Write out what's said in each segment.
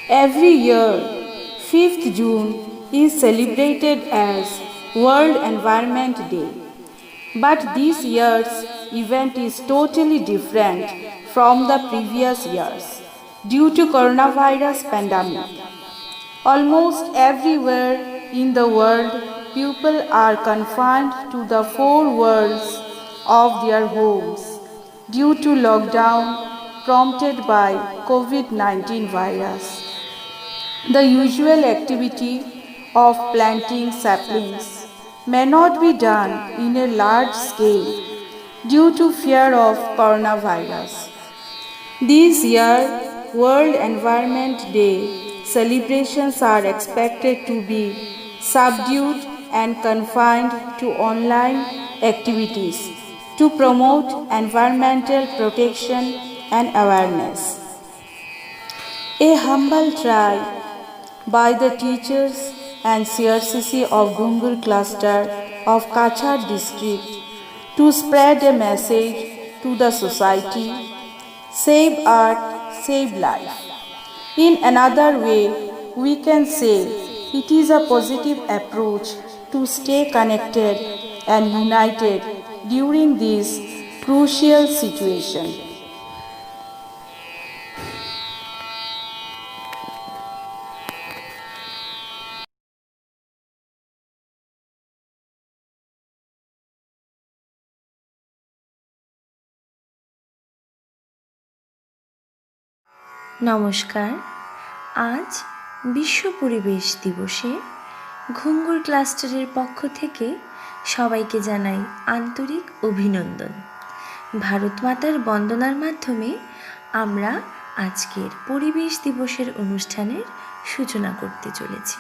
Every year, 5th June is celebrated as World Environment Day. But this year's event is totally different from the previous years due to coronavirus pandemic. Almost everywhere in the world, people are confined to the four walls of their homes due to lockdown prompted by COVID-19 virus. The usual activity of planting saplings may not be done in a large scale due to fear of coronavirus. This year, World Environment Day celebrations are expected to be subdued and confined to online activities to promote environmental protection and awareness. A humble try by the teachers and CRCC of Gungur cluster of Kachar district to spread a message to the society: save art, save life. In another way, we can say it is a positive approach to stay connected and united during this crucial situation. নমস্কার। আজ বিশ্ব পরিবেশ দিবসে ঘুঙ্গুর ক্লাস্টারের পক্ষ থেকে সবাইকে জানাই আন্তরিক অভিনন্দন। ভারত মাতার বন্দনার মাধ্যমে আমরা আজকের পরিবেশ দিবসের অনুষ্ঠানের সূচনা করতে চলেছি।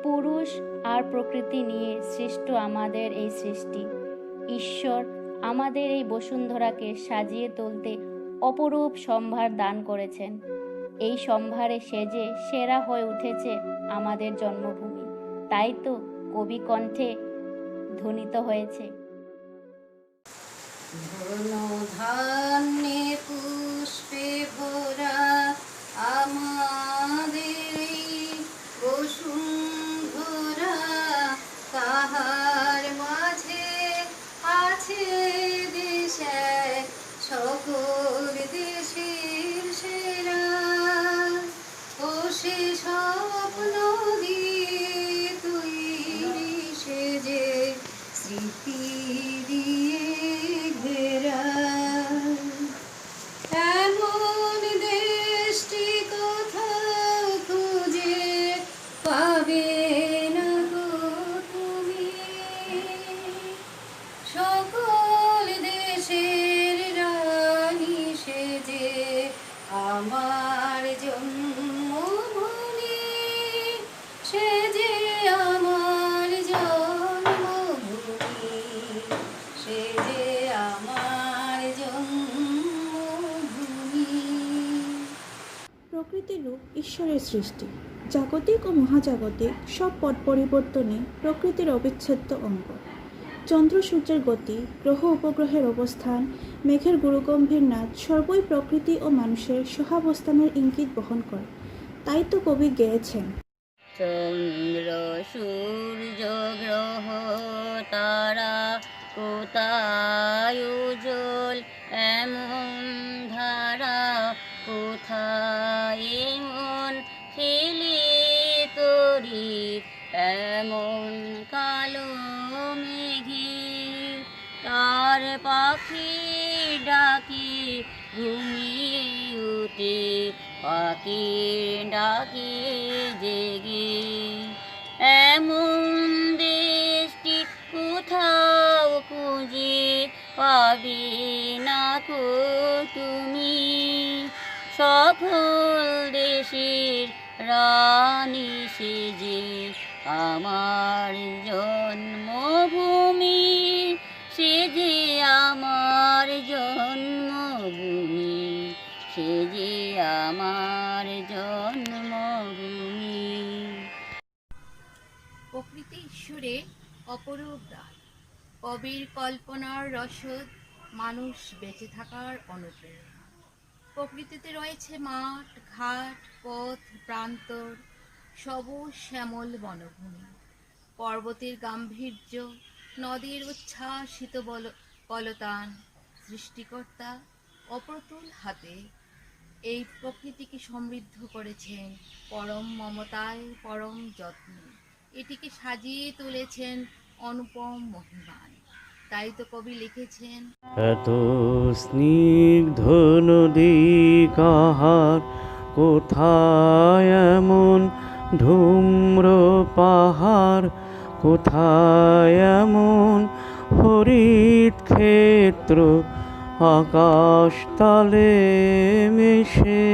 পুরুষ আর প্রকৃতি নিয়ে সৃষ্ট আমাদের এই সৃষ্টি। ঈশ্বর আমাদের এই বসুন্ধরাকে সাজিয়ে তুলতে অপরূপ সম্ভার দান করেছেন। এই সম্ভারে সেজে সেরা হয়ে উঠেছে আমাদের জন্মভূমি। তাই তো কবি কণ্ঠে ধ্বনিত হয়েছে, ধনধান্যে পুষ্পে ভরা আমাদের বসুন্ধরা, তাহার মাঝে আছে দেশে সকল দেশের সেরা। ও সে স্বপ্ন দিয়ে তৈরি সেজে স্মৃতি দিয়ে ঘেরা, এমন দেশটি কোথাও খুঁজে পাবে না গো তুমি। সকল দেশের রানী সেজে আমার জন্মভূমি, সেজে আমার জন্মভূমি, সেজে আমার জন্মভূমি। প্রকৃতির রূপ ঈশ্বরের সৃষ্টি। জাগতিক ও মহাজাগতিক সব পট পরিবর্তনে প্রকৃতির অবিচ্ছেদ্য অঙ্গ। চন্দ্র সূর্যের গতি, গ্রহ উপগ্রহের অবস্থান, মেঘের গুরুগম্ভীর নাচ সর্বই প্রকৃতি ও মানুষের সহাবস্থানের ইঙ্গিত বহন করে। তাই তো কবি গেয়েছেন, চন্দ্র সূর্য গ্রহ তারা কোথায় উজ্জ্বল এমন ধারা, কোথায় এমন খেলে তরি এমন কালো মেঘে, তার পাখি ডাকে ঘুমিয়ে উঠে পাখি ডাকে জেগে। এমন দেশটি কোথাও খুঁজে পাবে না কো তুমি, সকল দেশের রানী সেজে আমার জন্মভূমি, সেজে আমার জন্মভূমি, সেজে আমার জন্মভূমি। প্রকৃতি ঈশ্বরের অপরূপ দান, কবির কল্পনার রসদ, মানুষ বেঁচে থাকার অনুপ্রেরণা। প্রকৃতিতে রয়েছে মাঠ, ঘাট, পথ, প্রান্তর, সবুজ শ্যামল বনভূমি, পর্বতের গাম্ভীর্য, নদীর উচ্ছ্বাসিত কলতান। সৃষ্টিকর্তা অপ্রতুল হাতে এই প্রকৃতিকে সমৃদ্ধ করেছেন পরম মমতায়, পরম যত্নে। এটিকে সাজিয়ে তুলেছেন অনুপম মহিমায়। তাই তো কবি লিখেছেন, এত স্নিগ্ধ নদী কাহার, কোথায় এমন ধূম্র পাহাড়, কোথায় এমন হরিত ক্ষেত্র, আকাশ তালে মিশে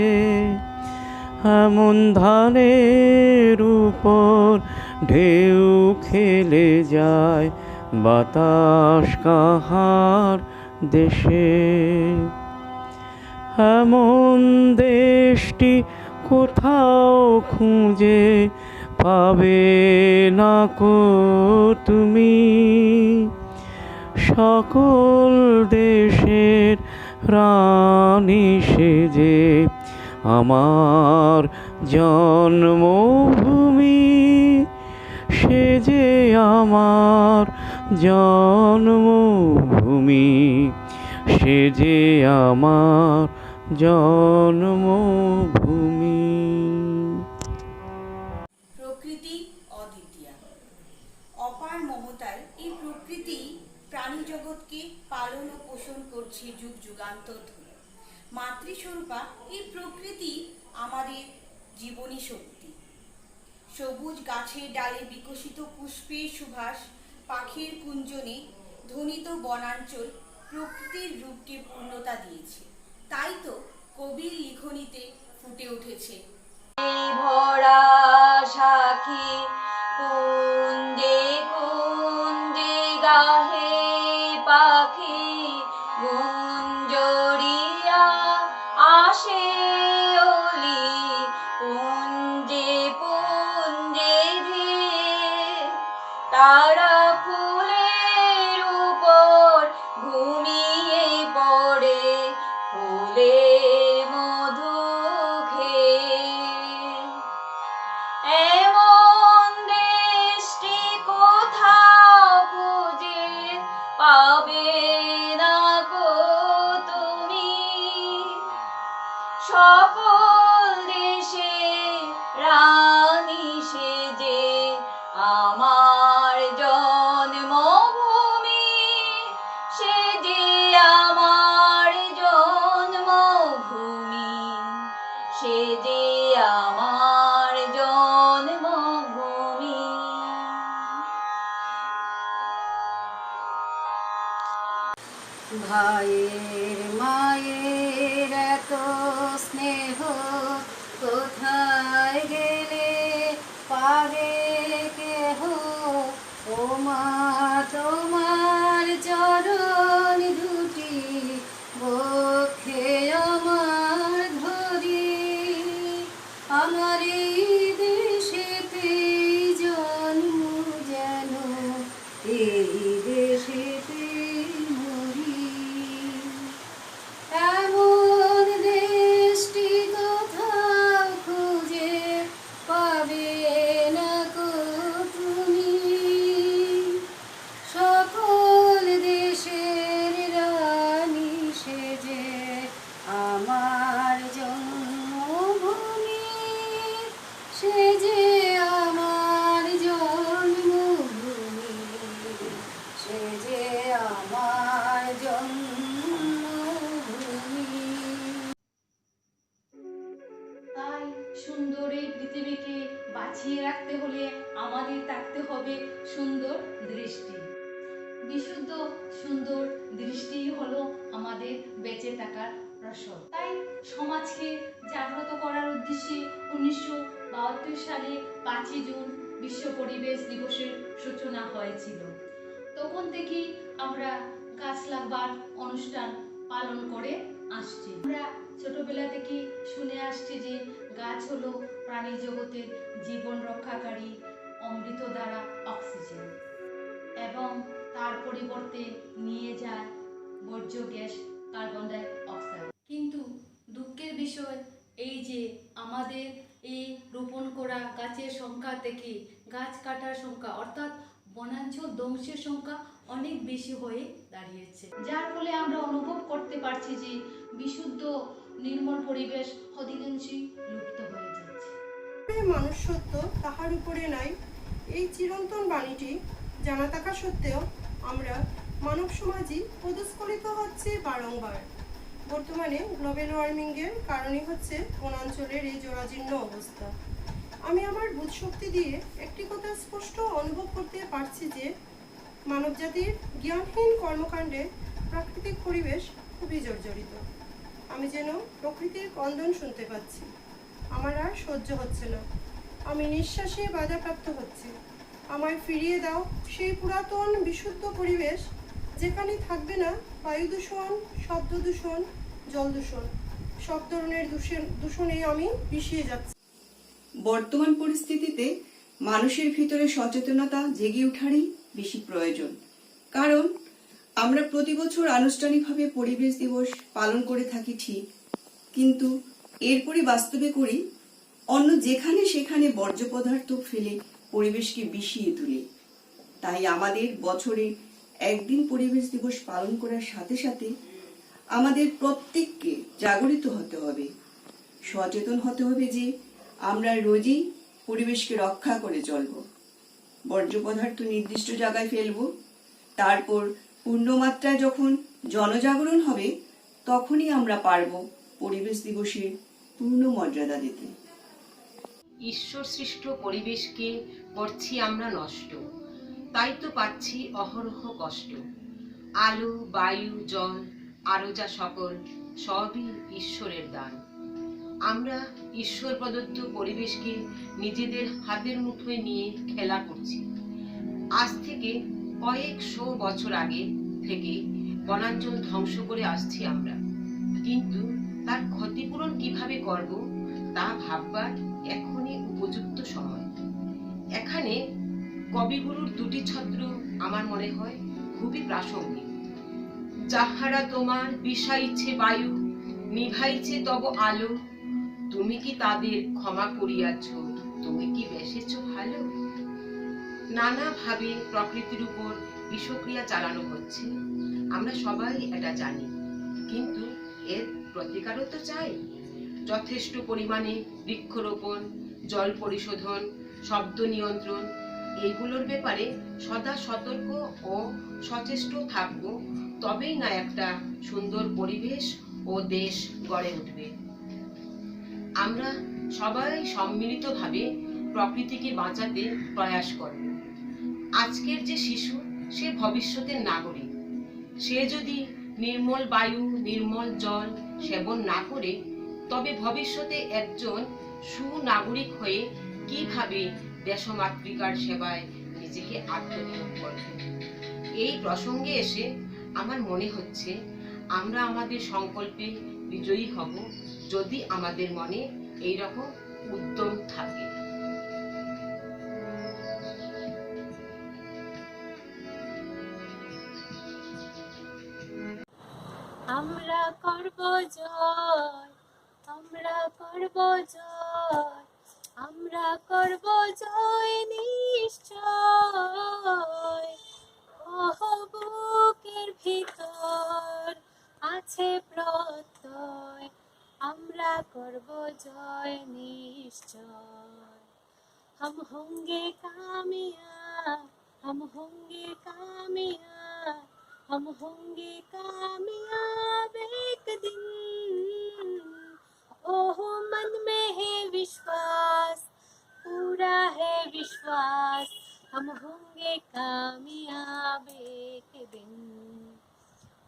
এমন ধানের উপর ঢেউ খেলে যায়, বাতাস কাহার দেশে। এমন দেশটি কোথাও খুঁজে পাবে না কো তুমি, সকল দেশের রানী সেজে আমার জন্মভূমি, সেজে আমার জন্মভূমি, সেজে আমার জন্মভূমি। প্রকৃতি অদ্বিতীয়া, অপার মমতায় এই প্রকৃতি প্রাণী জগৎকে পালন ও পোষণ করছে যুগ যুগান্তর ধরে। মাতৃস্বরূপা এই প্রকৃতি আমাদের জীবনী শক্তি। সবুজ গাছের ডালে বিকশিত পুষ্পের সুবাস, পাখির কুঞ্জনে ধ্বনিত বনাঞ্চল প্রকৃতির রূপকে পূর্ণতা দিয়েছে। তাই তো কবির লিখনীতে ফুটে উঠেছে, ভরা সাখী কুঞ্জে কুঞ্জে গাহে পাখি, গুঞ্জরিয়া আসে অলি, পুঞ্জে পুঞ্জে ধেয়ে তারা ফুলের উপর ঘুমিয়ে পড়ে, ফুলের মধু খেয়ে। এমন দেশটি কোথাও খুঁজে পাবে না কো তুমি, সকল দেশে রানী সেজে আমার জন্মভূমি, সেজে আমার জন্মভূমি, সেজে আমার জন্মভূমি। ভাইয়ের মায়ের এত স্নেহ কোথায় গেলে পারে কেহ, ও মা তোমার চরণ দুটি বক্ষে আমার ধরি, আমার এই সুন্দর এই পৃথিবীকে বাঁচিয়ে রাখতে হলে আমাদের থাকতে হবে সুন্দর দৃষ্টি। বিশুদ্ধ সুন্দর দৃষ্টিই হলো আমাদের বেঁচে থাকার রসদ। তাই সমাজকে জাগ্রত করার উদ্দেশ্যে 1972 সালে 5 জুন বিশ্ব পরিবেশ দিবসের সূচনা হয়েছিল। তখন থেকেই আমরা গাছ লাগবার অনুষ্ঠান পালন করে আসছি। আমরা ছোটবেলা থেকে শুনে আসছি যে গাছ হলো প্রাণী জগতের জীবন রক্ষাকারী অমৃত দ্বারা অক্সিজেন এবং তার পরিবর্তে নিয়ে যায় বর্জ্য গ্যাস কার্বন ডাই অক্সাইড। কিন্তু দুঃখের বিষয় এই যে আমাদের এই রোপণ করা গাছের সংখ্যা থেকে গাছ কাটার সংখ্যা অর্থাৎ বনাঞ্চল ধ্বংসের সংখ্যা অনেক বেশি হয়ে দাঁড়িয়েছে, যার ফলে আমরা অনুভব করতে পারছি যে বিশুদ্ধ নির্মল পরিবেশ অধিকাংশই লুপ্ত হয়ে যাচ্ছে। মানুষ সত্য তাহার উপরে নাই, এই চিরন্তন বাণীটি জানা থাকা সত্ত্বেও আমরা মানব সমাজই প্রদস্খলিত হচ্ছে বারংবার। বর্তমানে গ্লোবাল ওয়ার্মিংয়ের কারণই হচ্ছে বনাঞ্চলের এই জরাজীর্ণ অবস্থা। আমি আমার বুধশক্তি দিয়ে একটি কথা স্পষ্ট অনুভব করতে পারছি যে মানবজাতির জ্ঞানহীন কর্মকাণ্ডে প্রাকৃতিক পরিবেশ খুবই জর্জরিত। আমি যেন প্রকৃতির ক্রন্দন শুনতে পাচ্ছি। আমার আর সহ্য হচ্ছে না, আমি নিঃশ্বাসে বাধাপ্রাপ্ত হচ্ছি। আমায় ফিরিয়ে দাও সেই পুরাতন বিশুদ্ধ পরিবেশ, যেখানে থাকবে না বায়ু দূষণ, শব্দ দূষণ, জল দূষণ। সব ধরনের দূষণে আমি পিছিয়ে যাচ্ছি। বর্তমান পরিস্থিতিতে মানুষের ভিতরে সচেতনতা জেগে ওঠারই বেশি প্রয়োজন। কারণ আমরা প্রতি বছর আনুষ্ঠানিকভাবে পরিবেশ দিবস পালন করে থাকি ঠিক, কিন্তু এরপরই বাস্তবে করি অন্য যেখানে সেখানে বর্জ্য পদার্থ ফেলে পরিবেশকে বিষিয়ে তুলি। তাই আমাদের বছরে একদিন পরিবেশ দিবস পালন করার সাথে সাথে আমাদের প্রত্যেককে জাগরিত হতে হবে, সচেতন হতে হবে যে আমরা রোজই পরিবেশকে রক্ষা করে চলব, বর্জ্য পদার্থ নির্দিষ্ট জায়গায় ফেলব, তারপর পূর্ণমাত্রায় যখন জনজাগরণ হবে তখনই আমরা পারব পরিবেশ দিবসের পূর্ণ মর্যাদা দিতে। ঈশ্বর সৃষ্ট পরিবেশকে করছি আমরা নষ্ট, তাই তো পাচ্ছি অহরহ কষ্ট। আলো, বায়ু, জল আরো যা সকল সবই ঈশ্বরের দান। আমরা ঈশ্বর প্রদত্ত পরিবেশকে নিজেদের হাতের মুঠোয় নিয়ে খেলা করছি। আজ থেকে কয়েকশো বছর আগে থেকে বনাঞ্চল ধ্বংস করে আসছি আমরা, কিন্তু তার ক্ষতিপূরণ কিভাবে করব তা ভাববার এখনই উপযুক্ত সময়। এখানে কবিগুরুর দুটি ছত্র আমার মনে হয় খুবই প্রাসঙ্গিক। যাহারা তোমার বিষাইছে বায়ু, নিভাইছে তব আলো, তুমি কি তাদের ক্ষমা করিয়াছ, তুমি কি বেসেছ ভালো। নানাভাবে প্রকৃতির উপর বিষক্রিয়া চালানো হচ্ছে, আমরা সবাই এটা জানি, কিন্তু এর প্রতিকারও তো চাই। যথেষ্ট পরিমাণে বৃক্ষরোপণ, জল পরিশোধন, শব্দ নিয়ন্ত্রণ এইগুলোর ব্যাপারে সদা সতর্ক ও সচেষ্ট থাকব, তবেই না একটা সুন্দর পরিবেশ ও দেশ গড়ে উঠবে। আমরা সবাই সম্মিলিতভাবে প্রকৃতিকে বাঁচাতে প্রয়াস করব। আজকের যে শিশু সে ভবিষ্যতের নাগরিক, সে যদি নির্মল বায়ু, নির্মল জল সেবন না করে তবে ভবিষ্যতে একজন সুনাগরিক হয়ে কিভাবে দেশমাতৃকার সেবায় নিজেকে আত্মনিয়োগ করবে। এই প্রসঙ্গে এসে আমার মনে হচ্ছে আমরা আমাদের সংকল্পে বিজয়ী হব যদি আমাদের মনে এই রকম উদ্যম থাকে। আমরা করব জয়, আমরা করব জয়, আমরা করব জয় নিশ্চয়। ওহ বুকের ভিতর আছে প্রত্যয়, আমরা করব জয় নিশ্চয়। हम होंगे कामयाब, हम होंगे कामयाब, हम होंगे कामयाब एक दिन। ओह मन में है विश्वास, पूरा है विश्वास, हम होंगे कामयाब एक दिन।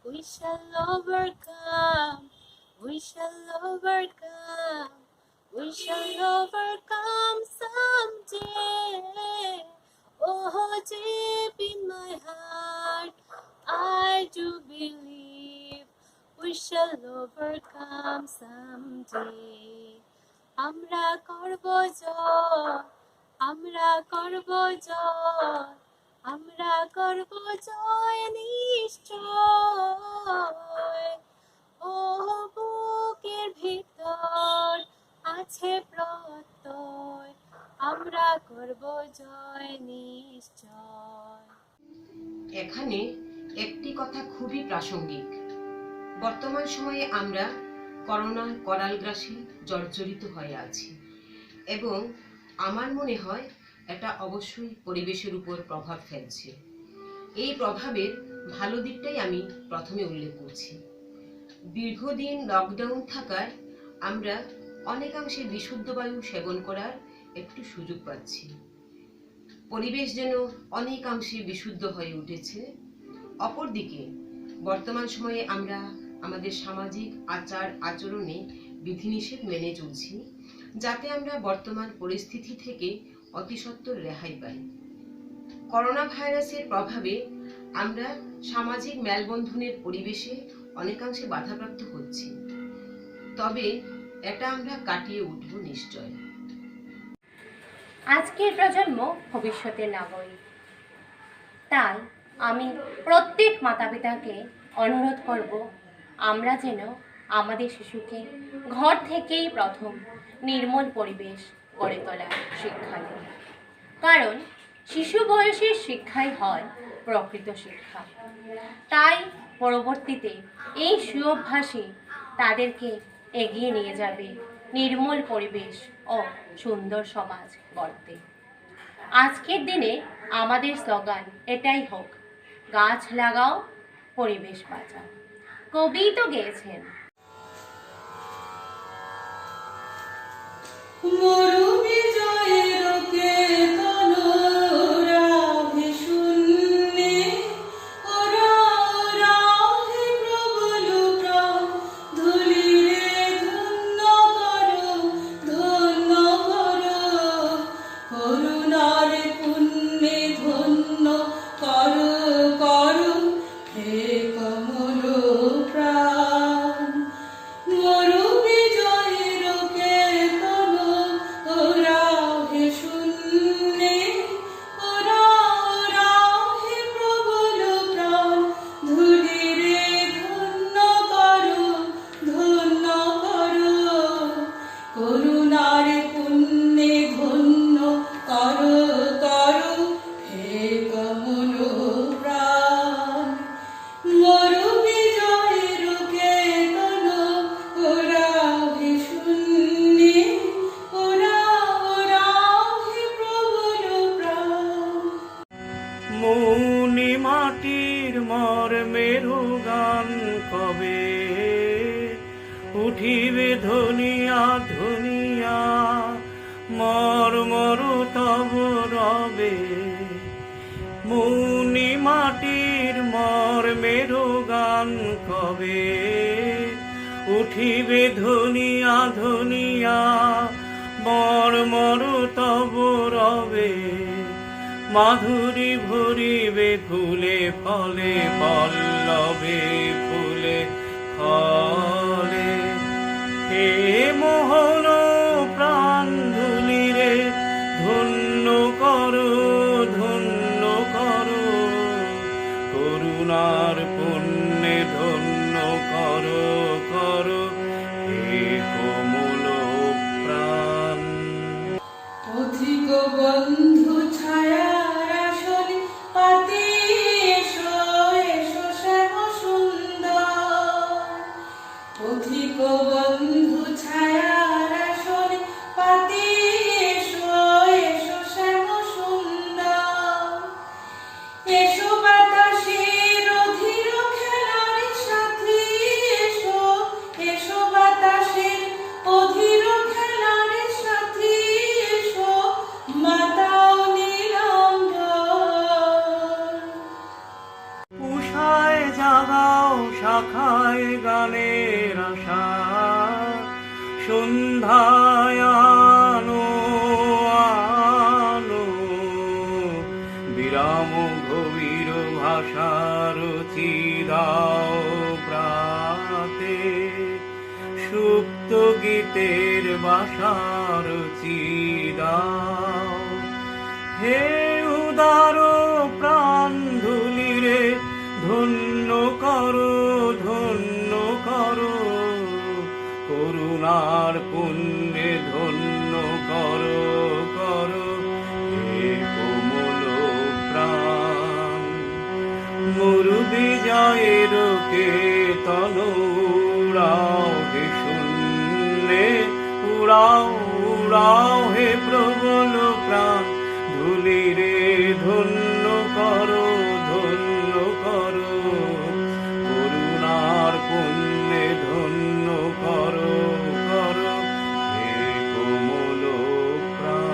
We shall overcome, we shall overcome, we shall overcome someday. Oh, deep in my heart, I do believe we shall overcome someday. আমরা করব জয়, আমরা করব জয়, আমরা করব জয় নিশ্চয়। ও বুকের ভিতর আছে প্রত্যয়, আমরা করব জয় নিশ্চয়। এখানে একটি কথা খুবই প্রাসঙ্গিক। বর্তমান সময়ে আমরা করোনা করালগ্রাসী জর্জরিত হয়ে আছি এবং আমার মনে হয় এটা অবশ্যই পরিবেশের উপর প্রভাব ফেলছে। এই প্রভাবের ভালো দিকটাই আমি প্রথমে উল্লেখ করছি। দীর্ঘদিন লকডাউন থাকায় আমরা অনেকাংশে বিশুদ্ধ বায়ু সেবন করার একটু সুযোগ পাচ্ছি। পরিবেশ যেন অনেকাংশে বিশুদ্ধ হয়ে উঠেছে। অপরদিকে বর্তমান সময়ে আমরা আমাদের সামাজিক আচার আচরণে বিধিনিষেধ মেনে চলছি, যাতে আমরা বর্তমান পরিস্থিতি থেকে অতিসত্বর রেহাই পাই। করোনা ভাইরাসের প্রভাবে আমরা সামাজিক মেলবন্ধনের পরিবেশে অনেকাংশে বাধাপ্রাপ্ত হচ্ছি, তবে এটা আমরা কাটিয়ে উঠব নিশ্চয়। আজকের প্রজন্ম ভবিষ্যতের নাগরিক, তাই আমি প্রত্যেক মাতাপিতাকে অনুরোধ করব আমরা যেন আমাদের শিশুকে ঘর থেকেই প্রথম নির্মল পরিবেশ গড়ে তোলার শিক্ষা দিই, কারণ শিশু বয়সের শিক্ষাই হয় প্রকৃত শিক্ষা। তাই পরবর্তীতে এই সুঅভ্যাসই তাদেরকে এগিয়ে নিয়ে যাবে নির্মল পরিবেশ ও সুন্দর সমাজ গড়তে। আজকের দিনে আমাদের স্লোগান এটাই হোক, গাছ লাগাও পরিবেশ বাঁচাও। কবি তো গেয়েছেন, মৌনি মাটির মর্মের গান কবে উঠিবে ধনিয়া ধনিয়া, মর মর তব রবে। মৌনি মাটির মর্মের গান কবে উঠিবে ধনিয়া ধনিয়া, মর মর তব রবে। মাধুরী ভরিবে ফুলে ফলে, পল্লবে ফুলে ফলে। হে মোহন প্রাণ ধুলিরে ধন্য করো ধন্য করো, করুণার পুণ্যে ধন্য করো করো হে কোমল প্রাণ। অধিক বন্ধু ছায়ার আসনে পাতি এসো এসো শ্যাম সুন্দর, অধিক বন্ধু ছায়ার অমৃতের বাসার দাও। হে উদার প্রাণ ধুলিরে ধন্য করো, ধন্য করো, করুণার পুণ্যে ধন্য করো, করো হে কোমল প্রাণ। মরু বিজয়ের কেতন উড়াও হে শূন্যে, উড়াও উড়াও হে প্রবল প্রাণ। ধুলিরে ধন্য করো, ধন্য করো, করুণার পুণ্যে ধন্য করো, করো হে কোমল প্রাণ।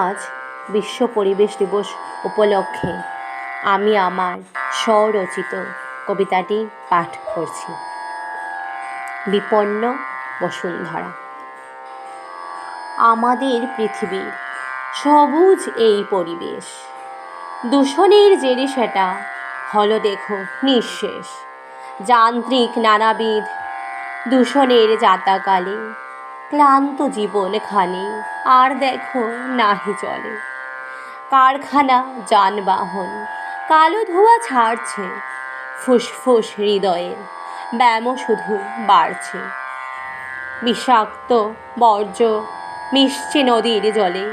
আজ বিশ্ব পরিবেশ দিবস উপলক্ষে আমি আমার স্বরচিত কবিতাটি পাঠ করছি। বিপন্ন বসুন্ধরা। আমাদের পৃথিবীর সবুজ এই পরিবেশ, দূষণের জেরে সেটা হলো দেখো নিঃশেষ। যান্ত্রিক নানাবিধ দূষণের যাতাকালে ক্লান্ত জীবনখানি আর দেখো নাহি চলে। কারখানা যানবাহন কালো ধোঁয়া ছাড়ছে, ফুসফুস হৃদয়ের ব্যায়ামও শুধু বাড়ছে। বিষাক্ত বর্জ্য মিশছে নদীর জলে,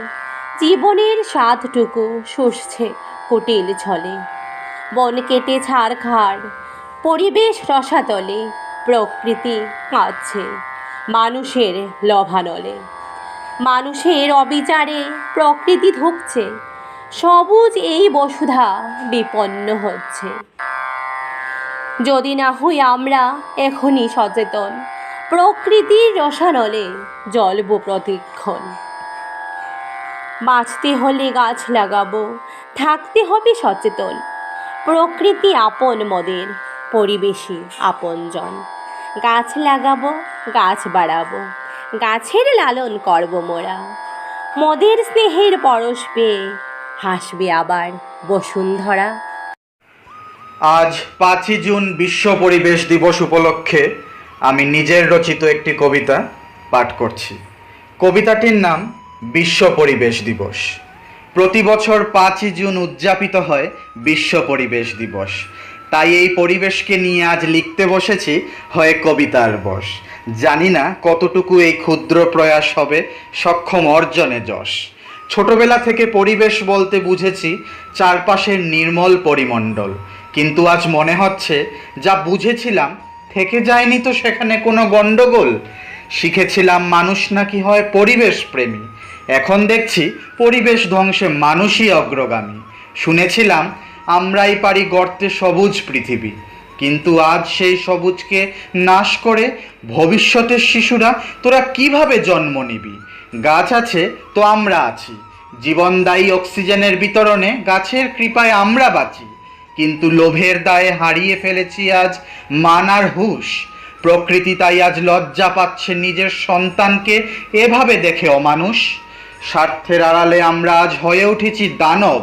জীবনের স্বাদটুকু শুষছে কুটিল ছলে। বন কেটে ছাড়খাড় পরিবেশ রসাতলে, প্রকৃতি কাঁদছে মানুষের লভানলে। মানুষের অবিচারে প্রকৃতি ধুঁকছে, সবুজ এই বসুধা বিপন্ন হচ্ছে। যদি না হই আমরা এখনই সচেতন, প্রকৃতির রসানলে জ্বলব প্রতিক্ষণ। বাঁচতে হলে গাছ লাগাবো, থাকতে হবে সচেতন। প্রকৃতি আপন মদের, পরিবেশই আপনজন। গাছ লাগাবো, গাছ বাড়াবো, গাছের লালন করব মোরা। মদের স্নেহের পরশ পেয়ে হাসবে আবার বসুন্ধরা। আজ 5ই জুন বিশ্ব পরিবেশ দিবস উপলক্ষে আমি নিজের রচিত একটি কবিতা পাঠ করছি। কবিতাটির নাম বিশ্ব পরিবেশ দিবস। প্রতি বছর 5ই জুন উদযাপিত হয় বিশ্ব পরিবেশ দিবস। তাই এই পরিবেশকে নিয়ে আজ লিখতে বসেছি হয় কবিতার বশ। জানি না কতটুকু এই ক্ষুদ্র প্রয়াস হবে সক্ষম অর্জনে যশ। ছোটবেলা থেকে পরিবেশ বলতে বুঝেছি চারপাশের নির্মল পরিমণ্ডল, কিন্তু আজ মনে হচ্ছে যা বুঝেছিলাম থেকে যায়নি তো সেখানে কোনো গণ্ডগোল। শিখেছিলাম মানুষ নাকি হয় পরিবেশ প্রেমী, এখন দেখছি পরিবেশ ধ্বংসে মানুষই অগ্রগামী। শুনেছিলাম আমরাই পারি গর্তে সবুজ পৃথিবী, কিন্তু আজ সেই সবুজকে নাশ করে ভবিষ্যতের শিশুরা তোরা কিভাবে জন্ম নিবি। গাছ আছে তো আমরা আছি, জীবনদায়ী অক্সিজেনের বিতরণে গাছের কৃপায় আমরা বাঁচি, কিন্তু লোভের দায়ে হারিয়ে ফেলেছি আজ মান আর হুঁশ। প্রকৃতি তাই আজ লজ্জা পাচ্ছে নিজের সন্তানকে এভাবে দেখে অমানুষ। স্বার্থের আড়ালে আমরা আজ হয়ে উঠেছি দানব,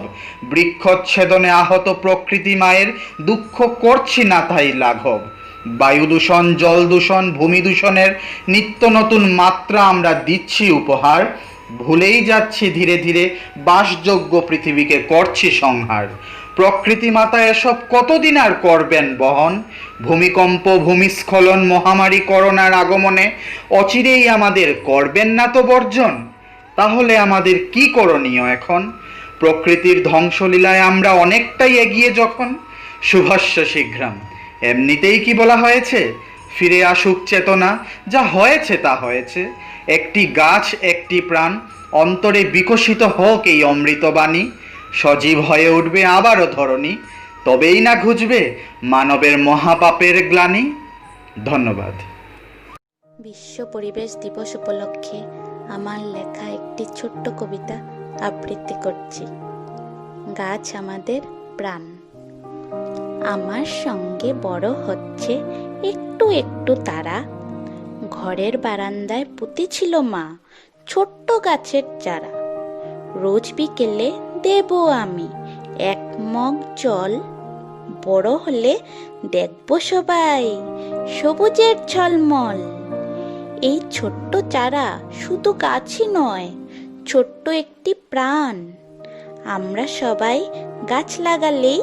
বৃক্ষচ্ছেদনে আহত প্রকৃতি মায়ের দুঃখ করছি না তাই লাঘব। বায়ু দূষণ, জল দূষণ, ভূমি দূষণের নিত্য নতুন মাত্রা আমরা দিচ্ছি উপহার। ভুলেই যাচ্ছি ধীরে ধীরে বাসযোগ্য পৃথিবীকে করছি সংহার। প্রকৃতি মাতা এসব কতদিন আর করবেন বহন? ভূমিকম্প, ভূমিস্খলন, মহামারী করোনার আগমনে অচিরেই আমাদের করবেন না তো বর্জন? তাহলে আমাদের কি করণীয় এখন? প্রকৃতির ধ্বংসলীলায় আমরা অনেকটাই এগিয়ে যখন। শুভস্য শীঘ্রম, এমনিতেই কি বলা হয়েছে? ফিরে আসুক চেতনা, যা হয়েছে তা হয়েছে। একটি গাছ, একটি প্রাণ, অন্তরে বিকশিত হোক এই অমৃতবাণী। সজীব হয়ে উঠবে আবারও ধরণী, তবেই না ঘুচবে মানবের মহাপাপের গ্লানি। ধন্যবাদ। বিশ্ব পরিবেশ দিবস উপলক্ষে আমার লেখা একটি ছোট্ট কবিতা আবৃত্তি করছি। গাছ আমাদের প্রাণ। আমার সঙ্গে বড় হচ্ছে একটু একটু তারা। ঘরের বারান্দায় পুঁতেছিল মা ছোট্ট গাছের চারা। রোজ বিকেলে দেব আমি এক মগ জল। বড় হলে দেখব সবাই সবুজের ঝলমল। এই ছোট্ট চারা শুধু গাছই নয়, ছোট্ট একটি প্রাণ। আমরা সবাই গাছ লাগালেই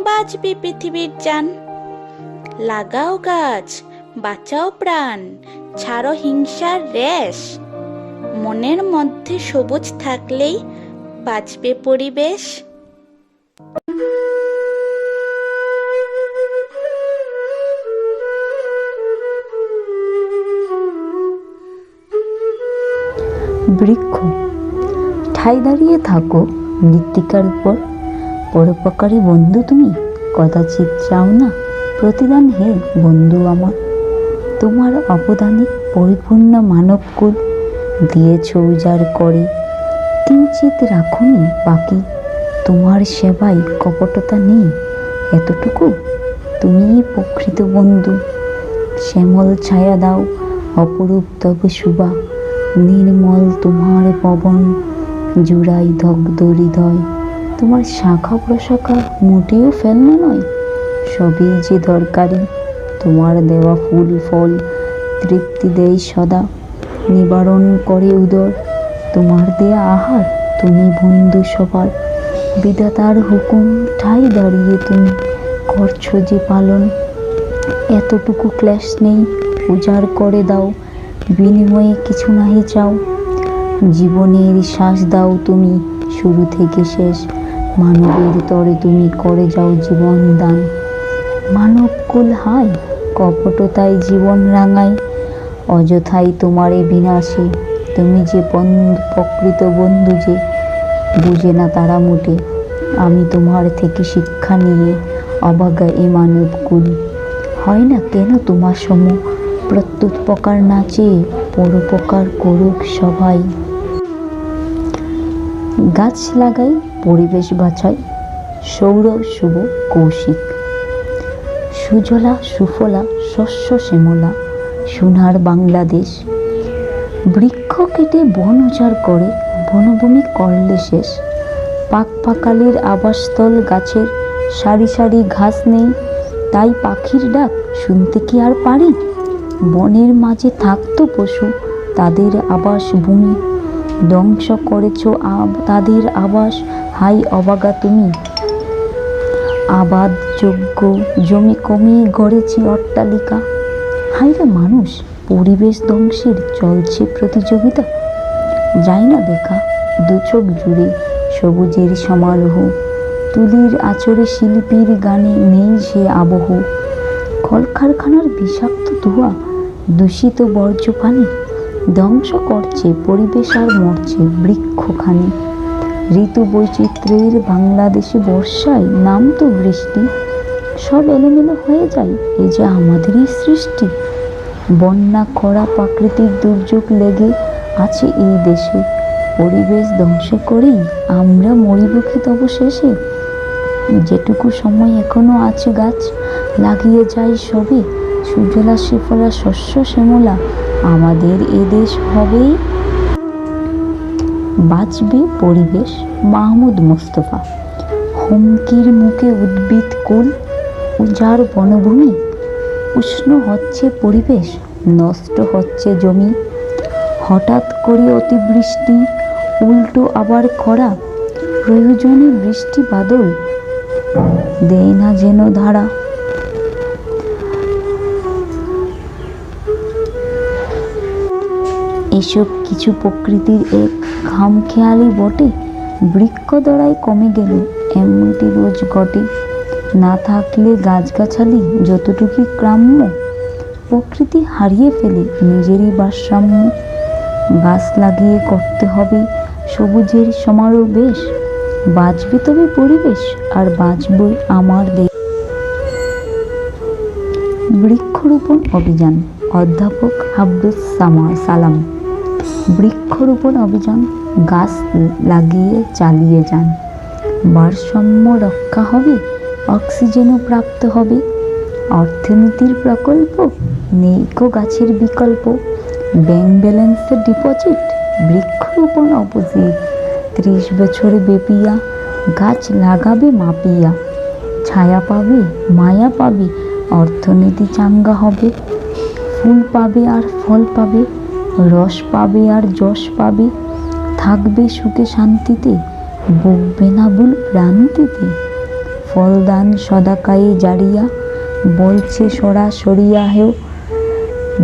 বাঁচবে পৃথিবীর জান। লাগাও গাছ, বাঁচাও প্রাণ, ছাড়ো হিংসার রেশ। মনের মধ্যে সবুজ থাকলেই বাঁচবে পরিবেশ। বৃক্ষ ঠাই দাঁড়িয়ে থাকো মৃত্তিকার উপর। পরোপকারী বন্ধু তুমি, কদাচিৎ চাও না প্রতিদান হে বন্ধু আমার। তোমার অবদানে পরিপূর্ণ মানবকুল দিয়েছ উজাড় করে। কিঞ্চিত রাখুনি বাকি, তোমার সেবায় কপটতা নেই এতটুকু। তুমিই প্রকৃত বন্ধু, শ্যামল ছায়া দাও অপরূপ তবে শুভা। নির্মল তোমার পবন, জুড়াই দগ্ধ হৃদয়। তোমার শাখা প্রশাখা মোটেও ফেলনা নয়, সবই যে দরকারি। তোমার দেওয়া ফুল ফল তৃপ্তি দেয় সদা, নিবারণ করে উদর। তোমার দেয়া আহার তুমি বন্ধু সবার। বিধাতার হুকুম ঠাই দাঁড়িয়ে তুমি করছো যে পালন। এতটুকু ক্লেশ নেই, উজাড় করে দাও, বিনিময়ে কিছু নাহি চাও। জীবনের শ্বাস দাও তুমি শুরু থেকে শেষ, মানবের তরে তুমি করে যাও জীবন দান। মানবকুল হায়, কপটতায় জীবন রাঙায়, অযথাই তোমারে বিনাশে। তুমি যে প্রকৃত বন্ধু যে বুঝে না তারা মোটে। আমি তোমার থেকে শিক্ষা নিয়ে অবাগা এ মানবকুল হয় না কেন তোমার সম প্রত্যুপকার নাচে পরোপকার করুক সবাই। গাছ লাগাই পরিবেশ বাঁচাই, সৌর শুভ কৌশিক। সুজলা সুফলা শস্য শ্যামলা সোনার বাংলাদেশ। বৃক্ষ কেটে বন উজাড় করে বনভূমি করলে শেষ। পাকপাকালির আবাসস্থল গাছের, সারি সারি ঘাস নেই, তাই পাখির ডাক শুনতে কি আর পারি? বনের মাঝে থাকতো পশু, তাদের আবাস ভূমি ধ্বংস করেছ তাদের আবাস। হাই অবাগা তুমি, আবাদ যোগ্য জমি কমিয়ে গড়েছি অট্টালিকা। হাইরে মানুষ, পরিবেশ ধ্বংসের চলছে প্রতিযোগিতা। যাই না দেখা দু চোখ জুড়ে সবুজের সমারোহ। তুলির আচরে শিল্পীর গানে নেই সে আবহ। কলকারখানার বিষাক্ত ধোঁয়া, দূষিত বর্জ্য পানি ধ্বংস করছে পরিবেশ আর মরছে বৃক্ষখানি। ঋতু বৈচিত্র্যের বাংলাদেশে বর্ষায় নামতো বৃষ্টি, সব এলোমেলো হয়ে যায়, এ যে আমাদেরই সৃষ্টি। বন্যা খরা প্রাকৃতিক দুর্যোগ লেগে আছে এই দেশে, পরিবেশ ধ্বংস করেই আমরা মরিবুখিত অবশেষে। যেটুকু সময় এখনো আছে গাছ লাগিয়ে যাই সবে, সুজলা সুফলা শস্য শ্যামলা আমাদের এ দেশ হবেই। বাঁচবে পরিবেশ। মাহমুদ মোস্তফা। হুমকির মুখে উদ্ভিদ কুল, উজাড় বনভূমি, উষ্ণ হচ্ছে পরিবেশ, নষ্ট হচ্ছে জমি। হঠাৎ করে অতিবৃষ্টি, উল্টো আবার খরা, প্রয়োজনে বৃষ্টি বাদল দেয় না যেন ধারা। এসব কিছু প্রকৃতির এক খামখেয়ালি বটে। বৃক্ষ দড়াই কমে গেল এমনটি রোজ ঘটে। না থাকলে গাছগাছালি যতটুকু গ্রাম্য, প্রকৃতি হারিয়ে ফেলে নিজেরই ভারসাম্য। গাছ লাগিয়ে করতে হবে সবুজের সমারোহ। বাঁচবে তবে পরিবেশ, আর বাঁচবে আমার দেশ। বৃক্ষরোপণ অভিযান। অধ্যাপক আব্দুস সালাম। বৃক্ষরোপণ অভিযান, গাছ লাগিয়ে চালিয়ে যান। ভারসাম্য রক্ষা হবে, অক্সিজেনও প্রাপ্ত হবে। অর্থনীতির প্রকল্প, নেইকো গাছের বিকল্প। ব্যাংক ব্যালেন্সের ডিপোজিট, বৃক্ষরোপণ অপোজিট। 30 বছর বেপিয়া গাছ লাগাবে মাপিয়া। ছায়া পাবে, মায়া পাবে, অর্থনীতি চাঙ্গা হবে। ফুল পাবে আর ফল পাবে, রস পাবে আর যশ পাবে। থাকবে সুখে শান্তিতে, বকবে না ভুল প্রান্তিতে। ফলদান সদাকায়ে জারিয়া, বলছে সরাসরিয়া হেও।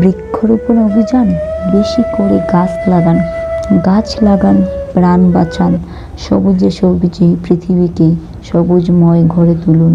বৃক্ষরোপণ অভিযান, বেশি করে গাছ লাগান। গাছ লাগান, প্রাণ বাঁচান। সবুজে সবুজে পৃথিবীকে সবুজময় ঘরে তুলুন।